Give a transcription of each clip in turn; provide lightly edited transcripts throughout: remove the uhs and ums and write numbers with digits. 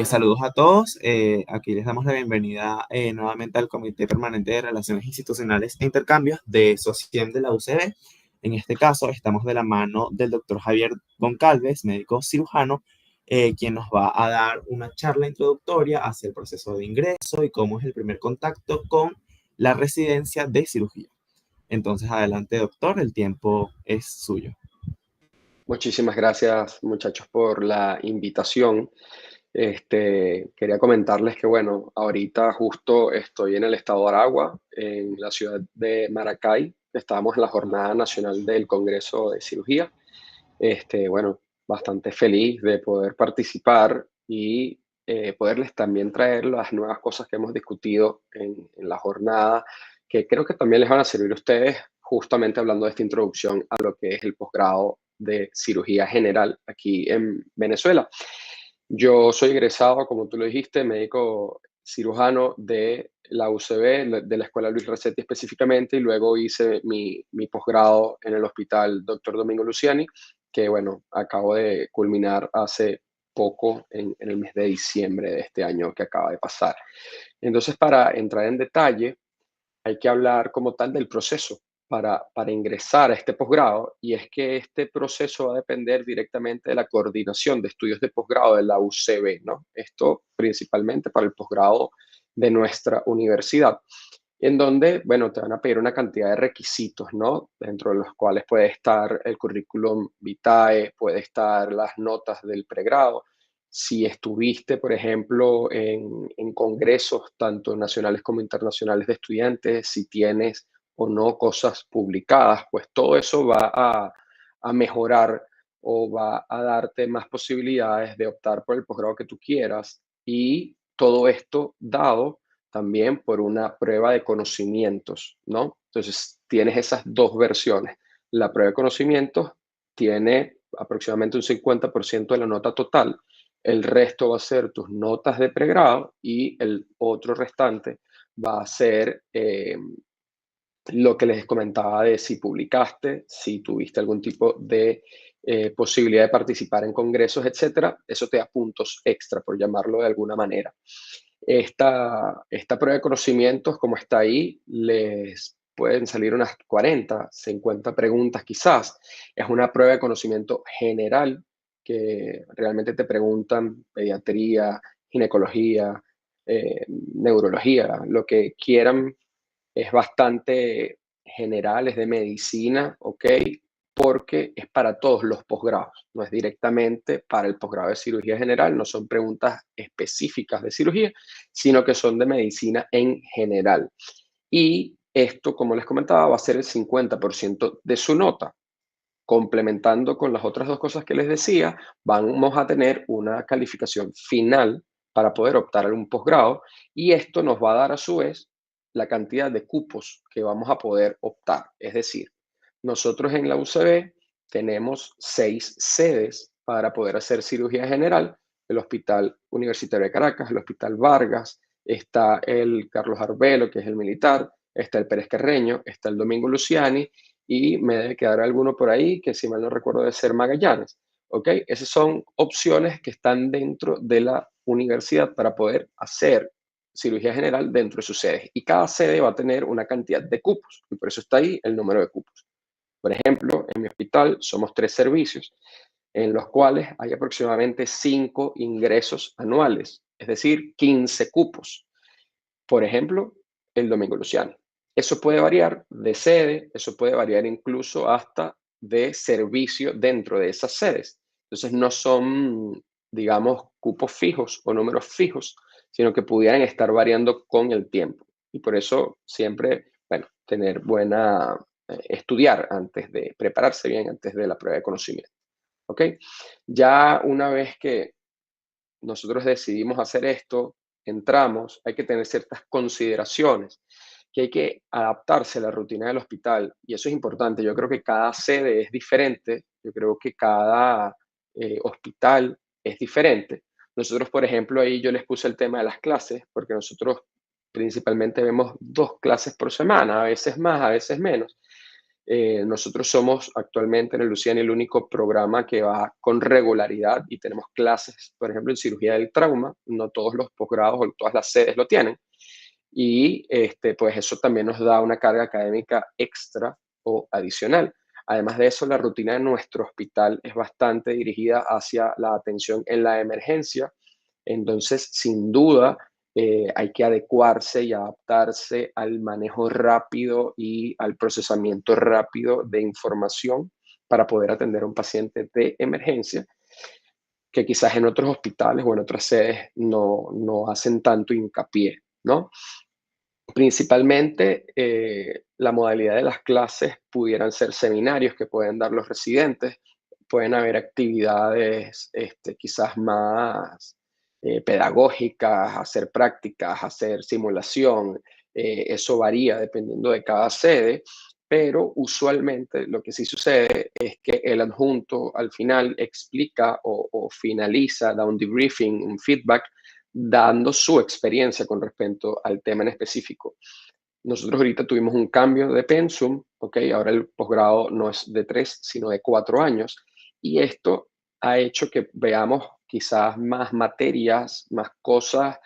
Saludos a todos. Aquí les damos la bienvenida nuevamente al Comité Permanente de Relaciones Institucionales e Intercambios de SOCIEM de la UCB. En este caso, estamos de la mano del doctor Javier Goncalves, médico cirujano, quien nos va a dar una charla introductoria hacia el proceso de ingreso y cómo es el primer contacto con la residencia de cirugía. Entonces, adelante, doctor, el tiempo es suyo. Muchísimas gracias, muchachos, por la invitación. Quería comentarles que, bueno, ahorita justo estoy en el estado de Aragua, en la ciudad de Maracay. Estamos en la Jornada Nacional del Congreso de Cirugía. Bueno, bastante feliz de poder participar y poderles también traer las nuevas cosas que hemos discutido en la jornada, que creo que también les van a servir a ustedes, justamente hablando de esta introducción a lo que es el posgrado de cirugía general aquí en Venezuela. Yo soy egresado, como tú lo dijiste, médico cirujano de la UCB, de la Escuela Luis Rossetti específicamente, y luego hice mi posgrado en el Hospital Dr. Domingo Luciani, que bueno, acabo de culminar hace poco en el mes de diciembre de este año que acaba de pasar. Entonces, para entrar en detalle, hay que hablar como tal del proceso para ingresar a este posgrado, y es que este proceso va a depender directamente de la coordinación de estudios de posgrado de la UCB, ¿no? Esto principalmente para el posgrado de nuestra universidad, en donde, bueno, te van a pedir una cantidad de requisitos, ¿no? Dentro de los cuales puede estar el currículum vitae, puede estar las notas del pregrado. Si estuviste, por ejemplo, en congresos tanto nacionales como internacionales de estudiantes, si tienes o no cosas publicadas, pues todo eso va a mejorar o va a darte más posibilidades de optar por el posgrado que tú quieras, y todo esto dado también por una prueba de conocimientos, ¿no? Entonces, tienes esas dos versiones. La prueba de conocimientos tiene aproximadamente un 50% de la nota total. El resto va a ser tus notas de pregrado, y el otro restante va a ser lo que les comentaba de si publicaste, si tuviste algún tipo de posibilidad de participar en congresos, etcétera. Eso te da puntos extra, por llamarlo de alguna manera. Esta prueba de conocimientos, como está ahí, les pueden salir unas 40, 50 preguntas quizás. Es una prueba de conocimiento general que realmente te preguntan pediatría, ginecología, neurología, lo que quieran. Es bastante general, es de medicina, ¿ok? Porque es para todos los posgrados, no es directamente para el posgrado de cirugía general, no son preguntas específicas de cirugía, sino que son de medicina en general. Y esto, como les comentaba, va a ser el 50% de su nota. Complementando con las otras dos cosas que les decía, vamos a tener una calificación final para poder optar a un posgrado, y esto nos va a dar a su vez la cantidad de cupos que vamos a poder optar. Es decir, nosotros en la UCB tenemos 6 sedes para poder hacer cirugía general: el Hospital Universitario de Caracas, el Hospital Vargas, está el Carlos Arbelo, que es el militar, está el Pérez Carreño, está el Domingo Luciani, y me debe quedar alguno por ahí que, si mal no recuerdo, debe ser Magallanes. ¿Ok? Esas son opciones que están dentro de la universidad para poder hacer cirugía general dentro de sus sedes. Y cada sede va a tener una cantidad de cupos, y por eso está ahí el número de cupos. Por ejemplo, en mi hospital somos 3 servicios, en los cuales hay aproximadamente 5 ingresos anuales, es decir, 15 cupos. Por ejemplo, el Domingo Luciano. Eso puede variar de sede, eso puede variar incluso hasta de servicio dentro de esas sedes. Entonces, no son, digamos, cupos fijos o números fijos, sino que pudieran estar variando con el tiempo. Y por eso siempre, bueno, tener estudiar antes de prepararse bien, antes de la prueba de conocimiento. ¿Ok? Ya una vez que nosotros decidimos hacer esto, entramos, hay que tener ciertas consideraciones, que hay que adaptarse a la rutina del hospital, y eso es importante. Yo creo que cada sede es diferente, yo creo que cada hospital es diferente. Nosotros, por ejemplo, ahí yo les puse el tema de las clases, porque nosotros principalmente vemos 2 clases por semana, a veces más, a veces menos. Nosotros somos actualmente en el Luciani el único programa que va con regularidad y tenemos clases, por ejemplo, en cirugía del trauma. No todos los posgrados o todas las sedes lo tienen. Y pues eso también nos da una carga académica extra o adicional. Además de eso, la rutina de nuestro hospital es bastante dirigida hacia la atención en la emergencia. Entonces, sin duda, hay que adecuarse y adaptarse al manejo rápido y al procesamiento rápido de información para poder atender a un paciente de emergencia que quizás en otros hospitales o en otras sedes no hacen tanto hincapié, ¿no? Principalmente, la modalidad de las clases pudieran ser seminarios que pueden dar los residentes, pueden haber actividades quizás más pedagógicas, hacer prácticas, hacer simulación, eso varía dependiendo de cada sede, pero usualmente lo que sí sucede es que el adjunto al final explica o finaliza, da un debriefing, un feedback dando su experiencia con respecto al tema en específico. Nosotros ahorita tuvimos un cambio de pensum, ¿ok? Ahora el posgrado no es de 3, sino de 4 años, y esto ha hecho que veamos quizás más materias, más cosas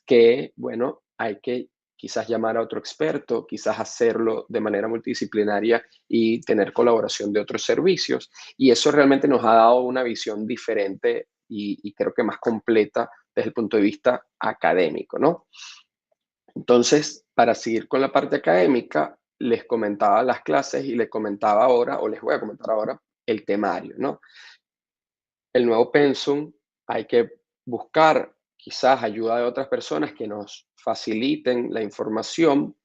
que, bueno, hay que quizás llamar a otro experto, quizás hacerlo de manera multidisciplinaria y tener colaboración de otros servicios. Y eso realmente nos ha dado una visión diferente y creo que más completa desde el punto de vista académico, ¿no? Entonces, para seguir con la parte académica, les comentaba las clases y les comentaba ahora, o les voy a comentar ahora, el temario, ¿no? El nuevo pensum, hay que buscar quizás ayuda de otras personas que nos faciliten la información.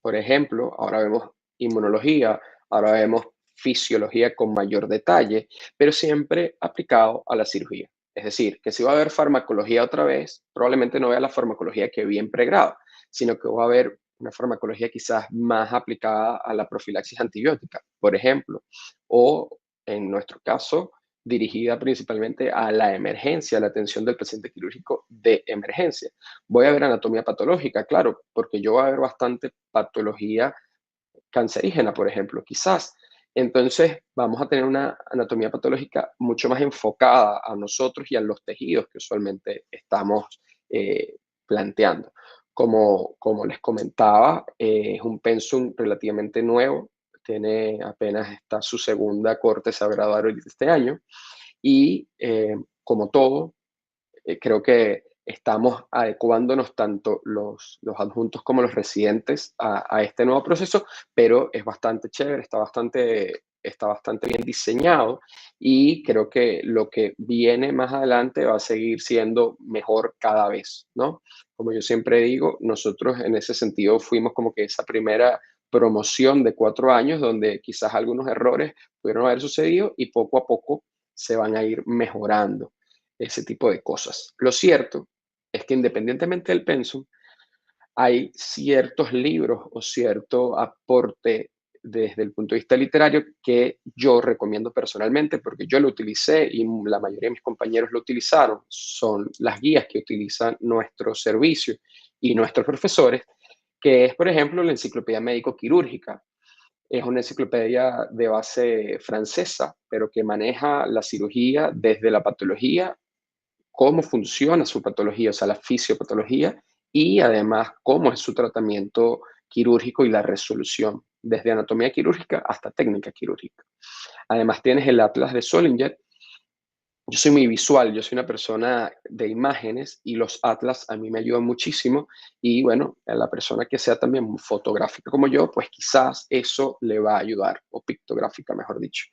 Por ejemplo, ahora vemos inmunología, ahora vemos fisiología con mayor detalle, pero siempre aplicado a la cirugía. Es decir, que si va a haber farmacología otra vez, probablemente no vea la farmacología que vi en pregrado, sino que va a haber una farmacología quizás más aplicada a la profilaxis antibiótica, por ejemplo, o en nuestro caso, dirigida principalmente a la emergencia, a la atención del paciente quirúrgico de emergencia. Voy a ver anatomía patológica, claro, porque yo voy a ver bastante patología cancerígena, por ejemplo, quizás. Entonces, vamos a tener una anatomía patológica mucho más enfocada a nosotros y a los tejidos que usualmente estamos planteando. Como les comentaba, es un pensum relativamente nuevo, tiene apenas está su segunda corte, se va a graduar ahorita este año, y como todo, creo que estamos adecuándonos tanto los adjuntos como los residentes a este nuevo proceso, pero es bastante chévere, está bastante bien diseñado y creo que lo que viene más adelante va a seguir siendo mejor cada vez, ¿no? Como yo siempre digo, nosotros en ese sentido fuimos como que esa primera promoción de 4 años donde quizás algunos errores pudieron haber sucedido y poco a poco se van a ir mejorando ese tipo de cosas. Lo cierto es que independientemente del pensum, hay ciertos libros o cierto aporte desde el punto de vista literario que yo recomiendo personalmente porque yo lo utilicé y la mayoría de mis compañeros lo utilizaron. Son las guías que utilizan nuestro servicio y nuestros profesores, que es, por ejemplo, la Enciclopedia Médico-Quirúrgica. Es una enciclopedia de base francesa, pero que maneja la cirugía desde la patología, cómo funciona su patología, o sea, la fisiopatología, y además cómo es su tratamiento quirúrgico y la resolución, desde anatomía quirúrgica hasta técnica quirúrgica. Además tienes el Atlas de Solinger. Yo soy muy visual, yo soy una persona de imágenes y los atlas a mí me ayudan muchísimo y bueno, a la persona que sea también fotográfica como yo, pues quizás eso le va a ayudar, o pictográfica, mejor dicho.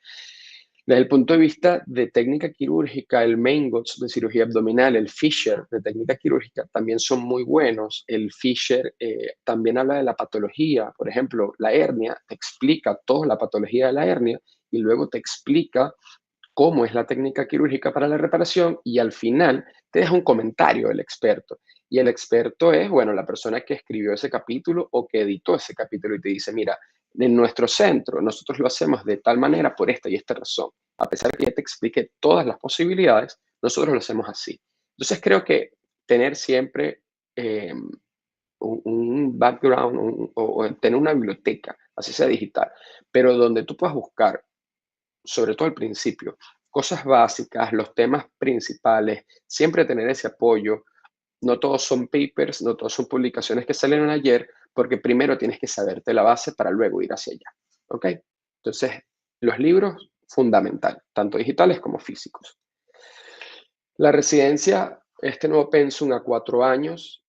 Desde el punto de vista de técnica quirúrgica, el Meingots de cirugía abdominal, el Fisher de técnica quirúrgica también son muy buenos. El Fisher también habla de la patología, por ejemplo, la hernia, te explica toda la patología de la hernia y luego te explica cómo es la técnica quirúrgica para la reparación y al final te deja un comentario del experto. Y el experto es, bueno, la persona que escribió ese capítulo o que editó ese capítulo y te dice, mira, en nuestro centro nosotros lo hacemos de tal manera por esta y esta razón. A pesar de que ya te explique todas las posibilidades, nosotros lo hacemos así. Entonces creo que tener siempre un background o tener una biblioteca así sea digital, pero donde tú puedas buscar, sobre todo al principio, cosas básicas, los temas principales, siempre tener ese apoyo. No todos son papers, no todos son publicaciones que salieron ayer, porque primero tienes que saberte la base para luego ir hacia allá. ¿Ok? Entonces, los libros, fundamental, tanto digitales como físicos. La residencia, este nuevo pensum a 4 años,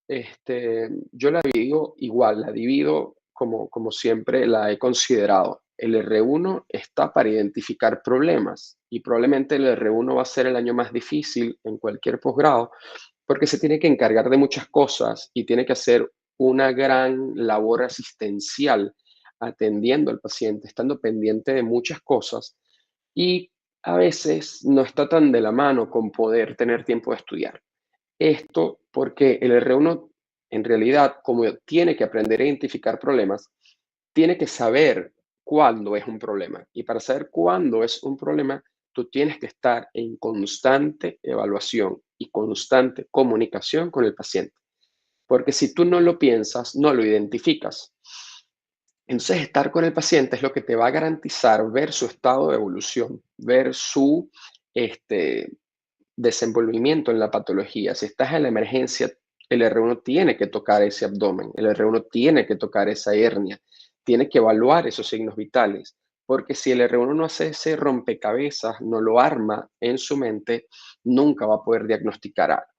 yo la divido igual, la divido como siempre la he considerado. El R1 está para identificar problemas y probablemente el R1 va a ser el año más difícil en cualquier posgrado porque se tiene que encargar de muchas cosas y tiene que hacer una gran labor asistencial atendiendo al paciente, estando pendiente de muchas cosas y a veces no está tan de la mano con poder tener tiempo de estudiar. Esto porque el R1 en realidad, como tiene que aprender a identificar problemas, tiene que saber cuándo es un problema. Y para saber cuándo es un problema, tú tienes que estar en constante evaluación y constante comunicación con el paciente. Porque si tú no lo piensas, no lo identificas. Entonces, estar con el paciente es lo que te va a garantizar ver su estado de evolución, ver su este, desenvolvimiento en la patología. Si estás en la emergencia, el R1 tiene que tocar ese abdomen, el R1 tiene que tocar esa hernia, tiene que evaluar esos signos vitales, porque si el R1 no hace ese rompecabezas, no lo arma en su mente, nunca va a poder diagnosticar algo.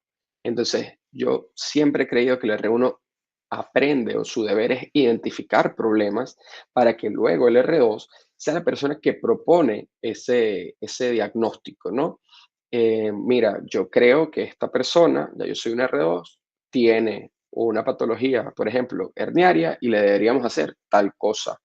Entonces, yo siempre he creído que el R1 aprende o su deber es identificar problemas para que luego el R2 sea la persona que propone ese diagnóstico, ¿no? Mira, yo creo que esta persona, ya yo soy un R2, tiene una patología, por ejemplo, herniaria y le deberíamos hacer tal cosa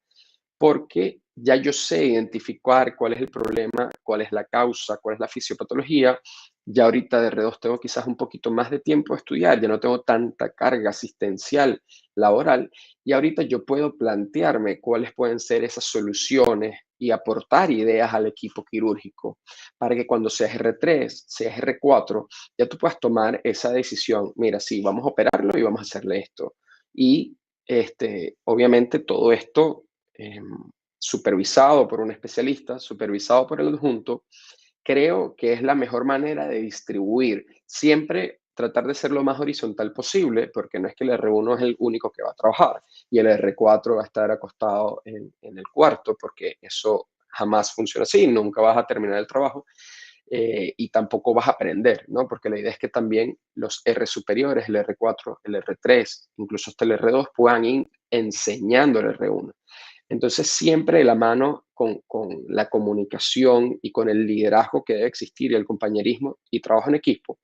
porque ya yo sé identificar cuál es el problema, cuál es la causa, cuál es la fisiopatología. Ya ahorita de R2 tengo quizás un poquito más de tiempo a estudiar, ya no tengo tanta carga asistencial laboral y ahorita yo puedo plantearme cuáles pueden ser esas soluciones y aportar ideas al equipo quirúrgico para que cuando seas R3, seas R4, ya tú puedas tomar esa decisión. Mira, sí, vamos a operarlo y vamos a hacerle esto. Y obviamente todo esto eh, supervisado por un especialista, supervisado por el adjunto, creo que es la mejor manera de distribuir. Siempre tratar de ser lo más horizontal posible, porque no es que el R1 es el único que va a trabajar y el R4 va a estar acostado en el cuarto, porque eso jamás funciona así, nunca vas a terminar el trabajo. Y tampoco vas a aprender, ¿no? Porque la idea es que también los R superiores, el R4, el R3, incluso hasta el R2, puedan ir enseñando el R1. Entonces, siempre de la mano con la comunicación y con el liderazgo que debe existir y el compañerismo y trabajo en equipo,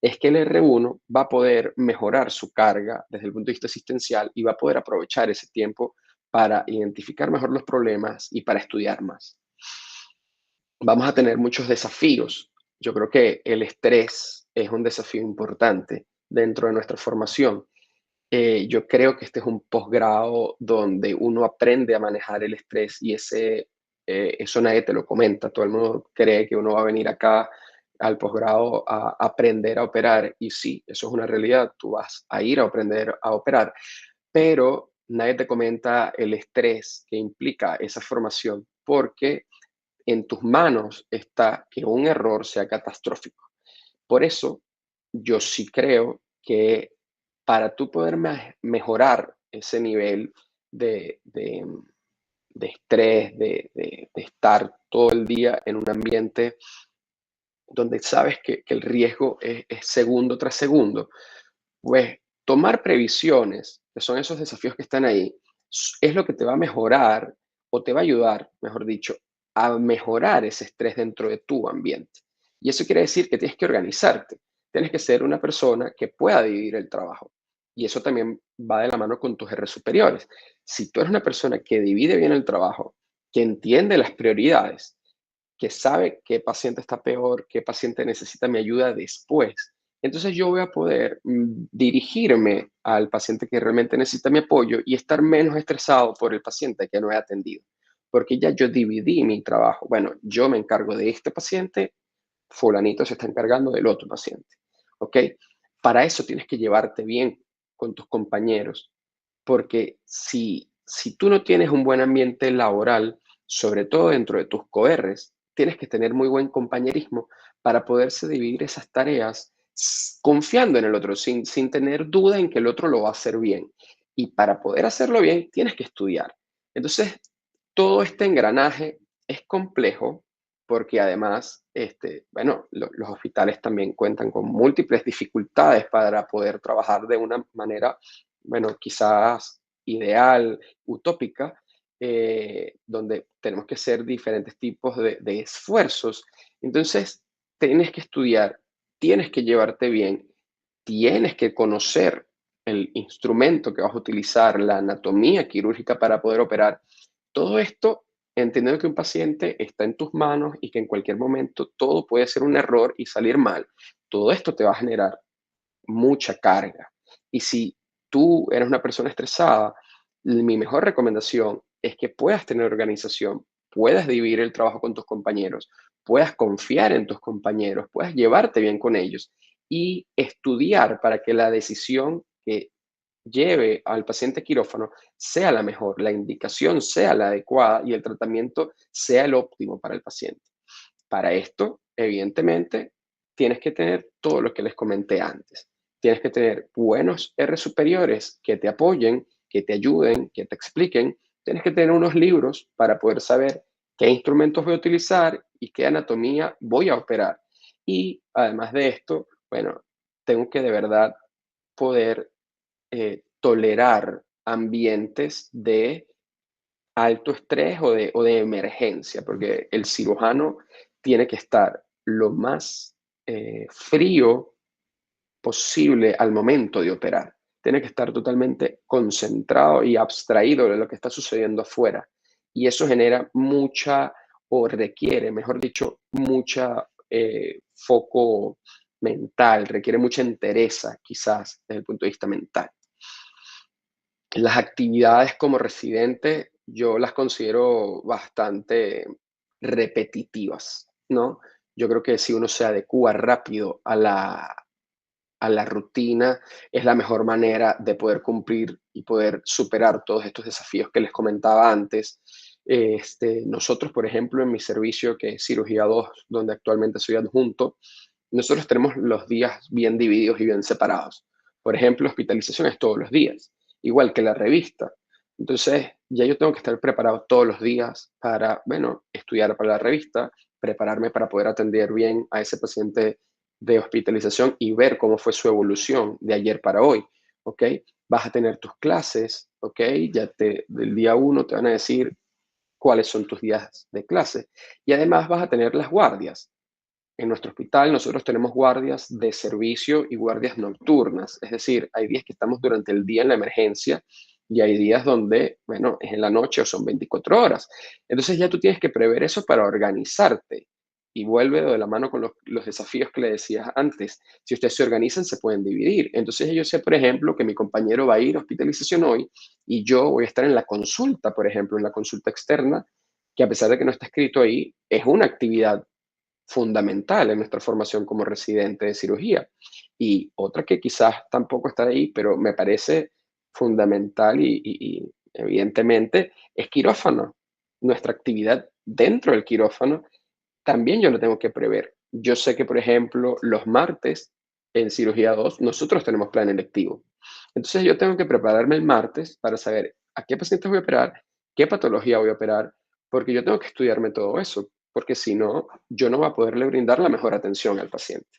es que el R1 va a poder mejorar su carga desde el punto de vista asistencial y va a poder aprovechar ese tiempo para identificar mejor los problemas y para estudiar más. Vamos a tener muchos desafíos. Yo creo que el estrés es un desafío importante dentro de nuestra formación. Yo creo que este es un posgrado donde uno aprende a manejar el estrés y eso nadie te lo comenta. Todo el mundo cree que uno va a venir acá al posgrado a aprender a operar y sí, eso es una realidad. Tú vas a ir a aprender a operar, pero nadie te comenta el estrés que implica esa formación porque en tus manos está que un error sea catastrófico. Por eso, yo sí creo que para tú poder mejorar ese nivel de estrés, de estar todo el día en un ambiente donde sabes que el riesgo es segundo tras segundo, pues tomar previsiones, que son esos desafíos que están ahí, es lo que te va a mejorar o te va a ayudar, mejor dicho, a mejorar ese estrés dentro de tu ambiente. Y eso quiere decir que tienes que organizarte, tienes que ser una persona que pueda dividir el trabajo. Y eso también va de la mano con tus R superiores. Si tú eres una persona que divide bien el trabajo, que entiende las prioridades, que sabe qué paciente está peor, qué paciente necesita mi ayuda después, entonces yo voy a poder dirigirme al paciente que realmente necesita mi apoyo y estar menos estresado por el paciente que no he atendido, porque ya yo dividí mi trabajo. Bueno, yo me encargo de este paciente, fulanito se está encargando del otro paciente, ¿ok? Para eso tienes que llevarte bien con tus compañeros, porque si si tú no tienes un buen ambiente laboral, sobre todo dentro de tus coerres, tienes que tener muy buen compañerismo para poderse dividir esas tareas confiando en el otro, sin tener duda en que el otro lo va a hacer bien. Y para poder hacerlo bien, tienes que estudiar. Entonces, todo este engranaje es complejo porque además, bueno, los hospitales también cuentan con múltiples dificultades para poder trabajar de una manera, bueno, quizás ideal, utópica, donde tenemos que hacer diferentes tipos de esfuerzos. Entonces, tienes que estudiar, tienes que llevarte bien, tienes que conocer el instrumento que vas a utilizar, la anatomía quirúrgica para poder operar. Todo esto entendiendo que un paciente está en tus manos y que en cualquier momento todo puede ser un error y salir mal. Todo esto te va a generar mucha carga. Y si tú eres una persona estresada, mi mejor recomendación es que puedas tener organización, puedas dividir el trabajo con tus compañeros, puedas confiar en tus compañeros, puedas llevarte bien con ellos y estudiar para que la decisión que lleve al paciente a quirófano sea la mejor, la indicación sea la adecuada y el tratamiento sea el óptimo para el paciente. Para esto, evidentemente, tienes que tener todo lo que les comenté antes. Tienes que tener buenos R superiores que te apoyen, que te ayuden, que te expliquen. Tienes que tener unos libros para poder saber qué instrumentos voy a utilizar y qué anatomía voy a operar. Y además de esto, bueno, tengo que de verdad poder tolerar ambientes de alto estrés o de emergencia, porque el cirujano tiene que estar lo más frío posible al momento de operar. Tiene que estar totalmente concentrado y abstraído de lo que está sucediendo afuera. Y eso genera mucha, o requiere, mejor dicho, mucha foco mental, requiere mucha entereza, quizás, desde el punto de vista mental. Las actividades como residente yo las considero bastante repetitivas, ¿no? Yo creo que si uno se adecúa rápido a la rutina, es la mejor manera de poder cumplir y poder superar todos estos desafíos que les comentaba antes. Nosotros, por ejemplo, en mi servicio, que es Cirugía 2, donde actualmente soy adjunto, nosotros tenemos los días bien divididos y bien separados. Por ejemplo, hospitalización es todos los días, igual que la revista. Entonces, ya yo tengo que estar preparado todos los días para, bueno, estudiar para la revista, prepararme para poder atender bien a ese paciente de hospitalización y ver cómo fue su evolución de ayer para hoy, ¿ok? Vas a tener tus clases, ¿ok? Del día uno te van a decir cuáles son tus días de clase. Y además vas a tener las guardias. En nuestro hospital nosotros tenemos guardias de servicio y guardias nocturnas, es decir, hay días que estamos durante el día en la emergencia y hay días donde, bueno, es en la noche o son 24 horas. Entonces ya tú tienes que prever eso para organizarte y vuelve de la mano con los desafíos que le decías antes. Si ustedes se organizan, se pueden dividir. Entonces yo sé, por ejemplo, que mi compañero va a ir a hospitalización hoy y yo voy a estar en la consulta, por ejemplo, en la consulta externa, que a pesar de que no está escrito ahí, es una actividad fundamental en nuestra formación como residente de cirugía. Y otra que quizás tampoco está ahí, pero me parece fundamental y evidentemente es quirófano. Nuestra actividad dentro del quirófano también yo lo tengo que prever. Yo sé que, por ejemplo, los martes en cirugía 2 nosotros tenemos plan electivo. Entonces yo tengo que prepararme el martes para saber a qué pacientes voy a operar, qué patología voy a operar, porque yo tengo que estudiarme todo eso, porque si no, yo no voy a poderle brindar la mejor atención al paciente.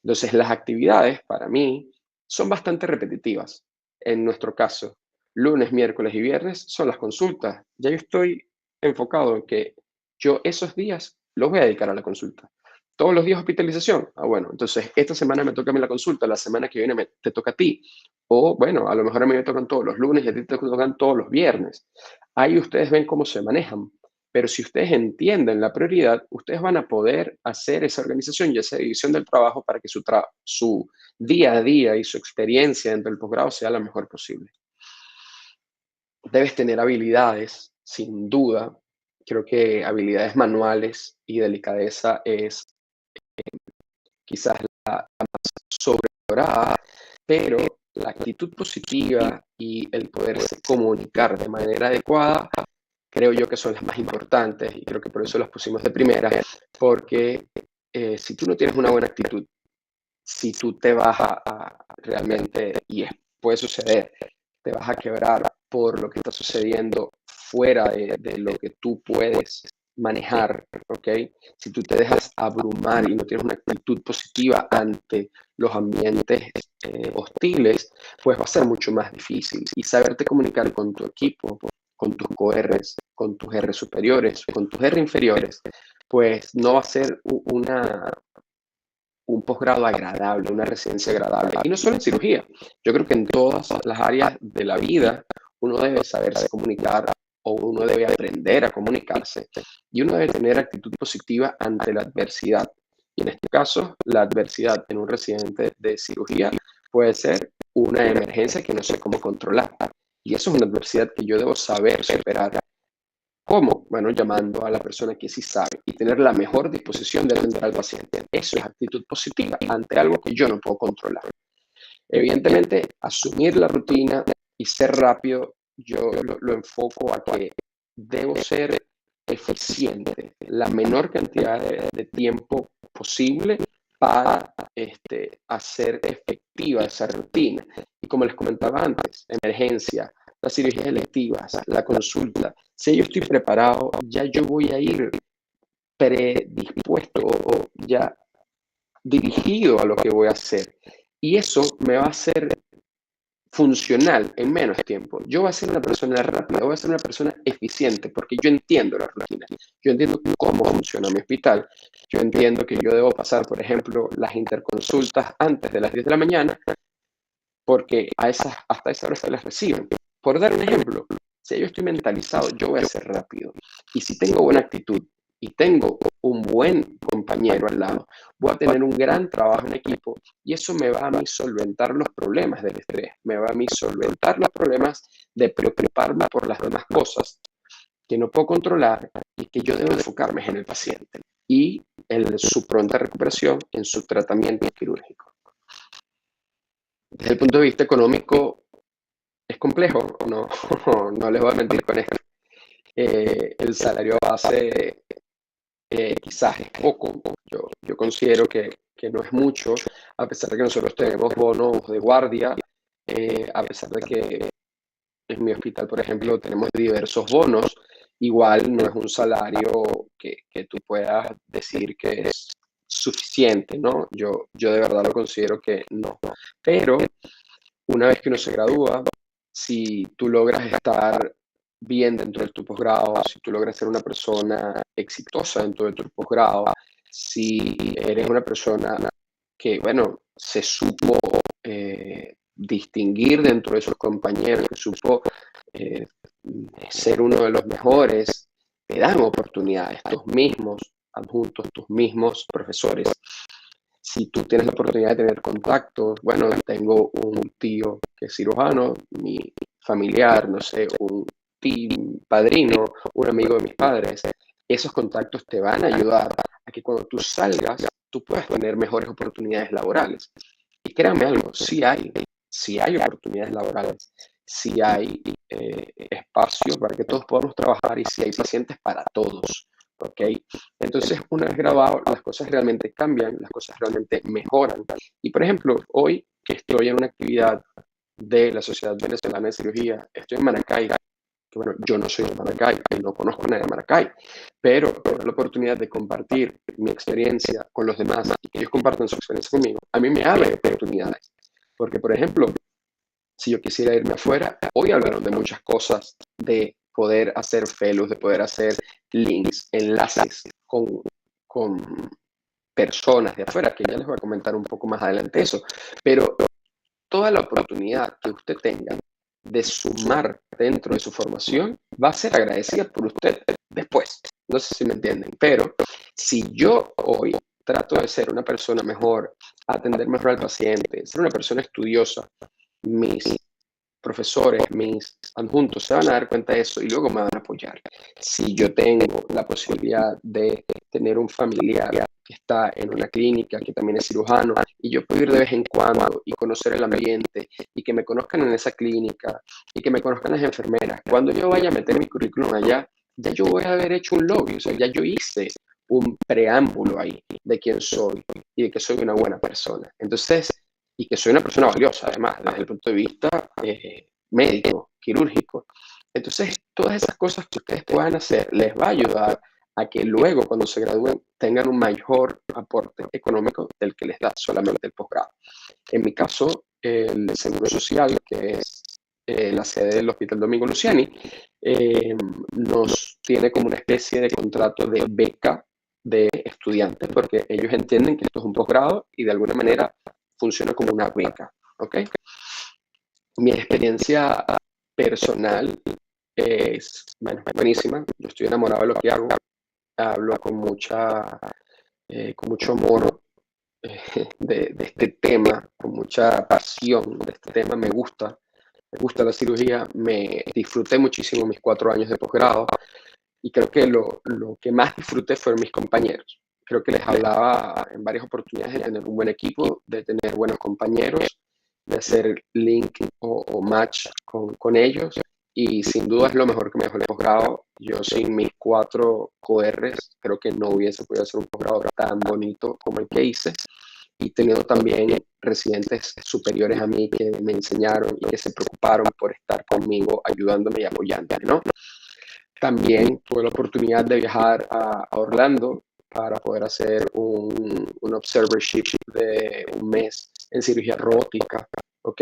Entonces las actividades para mí son bastante repetitivas. En nuestro caso, lunes, miércoles y viernes son las consultas. Ya yo estoy enfocado en que yo esos días los voy a dedicar a la consulta. Todos los días hospitalización. Ah, bueno, entonces esta semana me toca a mí la consulta, la semana que viene te toca a ti. O bueno, a lo mejor a mí me tocan todos los lunes y a ti te tocan todos los viernes. Ahí ustedes ven cómo se manejan. Pero si ustedes entienden la prioridad, ustedes van a poder hacer esa organización y esa división del trabajo para que su día a día y su experiencia dentro del posgrado sea la mejor posible. Debes tener habilidades, sin duda. Creo que habilidades manuales y delicadeza es quizás la más sobrevalorada, pero la actitud positiva y el poderse comunicar de manera adecuada, creo yo que son las más importantes y creo que por eso las pusimos de primera, porque si tú no tienes una buena actitud, si tú te vas a realmente, puede suceder, te vas a quebrar por lo que está sucediendo fuera de lo que tú puedes manejar, ¿ok? Si tú te dejas abrumar y no tienes una actitud positiva ante los ambientes hostiles, pues va a ser mucho más difícil. Y saberte comunicar con tu equipo, con tus co-Rs, con tus R superiores, con tus R inferiores, pues no va a ser un posgrado agradable, una residencia agradable. Y no solo en cirugía, yo creo que en todas las áreas de la vida uno debe saberse comunicar o uno debe aprender a comunicarse y uno debe tener actitud positiva ante la adversidad. Y en este caso, la adversidad en un residente de cirugía puede ser una emergencia que no sé cómo controlar. Y eso es una adversidad que yo debo saber superar. ¿Cómo? Bueno, llamando a la persona que sí sabe y tener la mejor disposición de atender al paciente. Eso es actitud positiva ante algo que yo no puedo controlar. Evidentemente, asumir la rutina y ser rápido, yo lo enfoco a que debo ser eficiente, la menor cantidad de tiempo posible para hacer efectiva esa rutina. Y como les comentaba antes, emergencia, las cirugías electivas, la consulta, si yo estoy preparado, ya yo voy a ir predispuesto o ya dirigido a lo que voy a hacer. Y eso me va a hacer funcional en menos tiempo. Yo voy a ser una persona rápida, voy a ser una persona eficiente porque yo entiendo la rutina, yo entiendo cómo funciona mi hospital, yo entiendo que yo debo pasar, por ejemplo, las interconsultas antes de las 10 de la mañana porque hasta esa hora se las reciben. Por dar un ejemplo, si yo estoy mentalizado, yo voy a ser rápido. Y si tengo buena actitud y tengo un buen compañero al lado, voy a tener un gran trabajo en equipo y eso me va a mí solventar los problemas del estrés, me va a mí solventar los problemas de preocuparme por las demás cosas que no puedo controlar y que yo debo enfocarme en el paciente y en su pronta recuperación, en su tratamiento quirúrgico. Desde el punto de vista económico, es complejo, no, no les voy a mentir con esto. El salario base quizás es poco, yo considero que no es mucho, a pesar de que nosotros tenemos bonos de guardia, a pesar de que en mi hospital, por ejemplo, tenemos diversos bonos, igual no es un salario que tú puedas decir que es suficiente, ¿no? Yo de verdad lo considero que no. Pero una vez que uno se gradúa, si tú logras estar bien dentro de tu posgrado, si tú logras ser una persona exitosa dentro de tu posgrado, si eres una persona que, bueno, se supo distinguir dentro de sus compañeros, que supo ser uno de los mejores, te dan oportunidades, tus mismos adjuntos, tus mismos profesores. Si tú tienes la oportunidad de tener contactos, bueno, tengo un tío que es cirujano, mi familiar, no sé, un tío, un padrino, un amigo de mis padres, esos contactos te van a ayudar a que cuando tú salgas, tú puedas tener mejores oportunidades laborales. Y créanme algo, sí hay oportunidades laborales, sí hay espacio para que todos podamos trabajar y sí hay pacientes para todos. ¿Ok? Entonces, una vez graduado, las cosas realmente cambian, las cosas realmente mejoran. Y, por ejemplo, hoy que estoy en una actividad de la Sociedad Venezolana de Cirugía, estoy en Maracay, que bueno, yo no soy de Maracay, no conozco a nadie de Maracay, pero tengo la oportunidad de compartir mi experiencia con los demás y que ellos compartan su experiencia conmigo, a mí me abre oportunidades. Porque, por ejemplo, si yo quisiera irme afuera, hoy hablaron de muchas cosas, de poder hacer fellows, de poder hacer links, enlaces con personas de afuera, que ya les voy a comentar un poco más adelante eso, pero toda la oportunidad que usted tenga de sumar dentro de su formación va a ser agradecida por usted después. No sé si me entienden, pero si yo hoy trato de ser una persona mejor, atender mejor al paciente, ser una persona estudiosa, mis profesores, mis adjuntos se van a dar cuenta de eso y luego me van a apoyar. Si yo tengo la posibilidad de tener un familiar que está en una clínica, que también es cirujano, y yo puedo ir de vez en cuando y conocer el ambiente y que me conozcan en esa clínica y que me conozcan las enfermeras, cuando yo vaya a meter mi currículum allá, ya yo voy a haber hecho un lobby, o sea, ya yo hice un preámbulo ahí de quién soy y de que soy una buena persona. Entonces, y que soy una persona valiosa, además, desde el punto de vista médico, quirúrgico. Entonces, todas esas cosas que ustedes puedan hacer les va a ayudar a que luego, cuando se gradúen, tengan un mayor aporte económico del que les da solamente el posgrado. En mi caso, el Seguro Social, que es la sede del Hospital Domingo Luciani, nos tiene como una especie de contrato de beca de estudiantes, porque ellos entienden que esto es un posgrado y de alguna manera funciona como una beca, ¿ok? Mi experiencia personal es, bueno, buenísima. Yo estoy enamorado de lo que hago. Hablo con mucho amor de este tema, con mucha pasión de este tema. Me gusta la cirugía. Me disfruté muchísimo mis 4 años de posgrado y creo que lo que más disfruté fueron mis compañeros. Creo que les hablaba en varias oportunidades de tener un buen equipo, de tener buenos compañeros, de hacer link o match con ellos. Y sin duda es lo mejor que me dejó el posgrado. Yo sin mis 4 QRs creo que no hubiese podido hacer un posgrado tan bonito como el que hice. Y teniendo también residentes superiores a mí que me enseñaron y que se preocuparon por estar conmigo, ayudándome y apoyándome, ¿no? También tuve la oportunidad de viajar a Orlando para poder hacer un observership de un mes en cirugía robótica, ¿ok?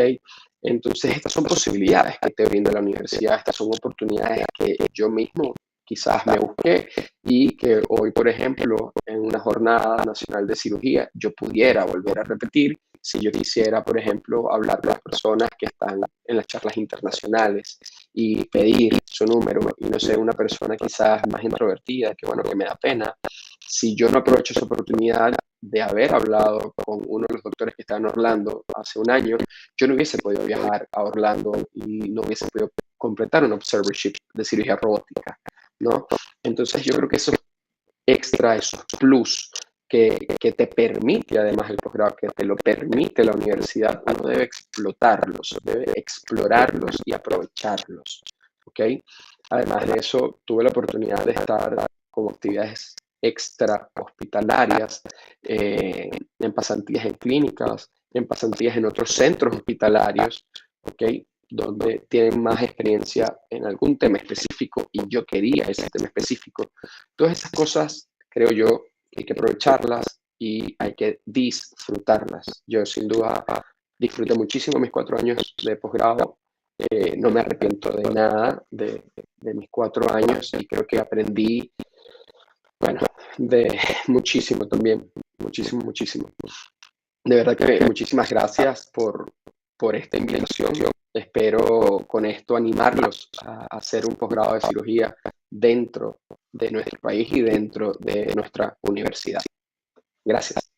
Entonces, estas son posibilidades que te brinda la universidad, estas son oportunidades que yo mismo quizás me busqué y que hoy, por ejemplo, en una jornada nacional de cirugía, yo pudiera volver a repetir si yo quisiera, por ejemplo, hablar con las personas que están en las charlas internacionales y pedir su número y no ser una persona quizás más introvertida, que bueno, que me da pena. Si yo no aprovecho esa oportunidad de haber hablado con uno de los doctores que está en Orlando hace un año, yo no hubiese podido viajar a Orlando y no hubiese podido completar un observership de cirugía robótica, ¿no? Entonces yo creo que esos extra, esos plus que te permite además el posgrado, que te lo permite la universidad, uno debe explotarlos, debe explorarlos y aprovecharlos, ¿ok? Además de eso, tuve la oportunidad de estar con actividades extra hospitalarias, en pasantías en clínicas, en pasantías en otros centros hospitalarios, ¿ok? Donde tienen más experiencia en algún tema específico y yo quería ese tema específico. Todas esas cosas, creo yo, hay que aprovecharlas y hay que disfrutarlas. Yo sin duda disfruté muchísimo mis 4 años de posgrado. No me arrepiento de nada de mis 4 años y creo que aprendí, bueno, de muchísimo también, muchísimo, muchísimo. De verdad que muchísimas gracias por esta invitación. Espero con esto animarlos a hacer un posgrado de cirugía dentro de nuestro país y dentro de nuestra universidad. Gracias.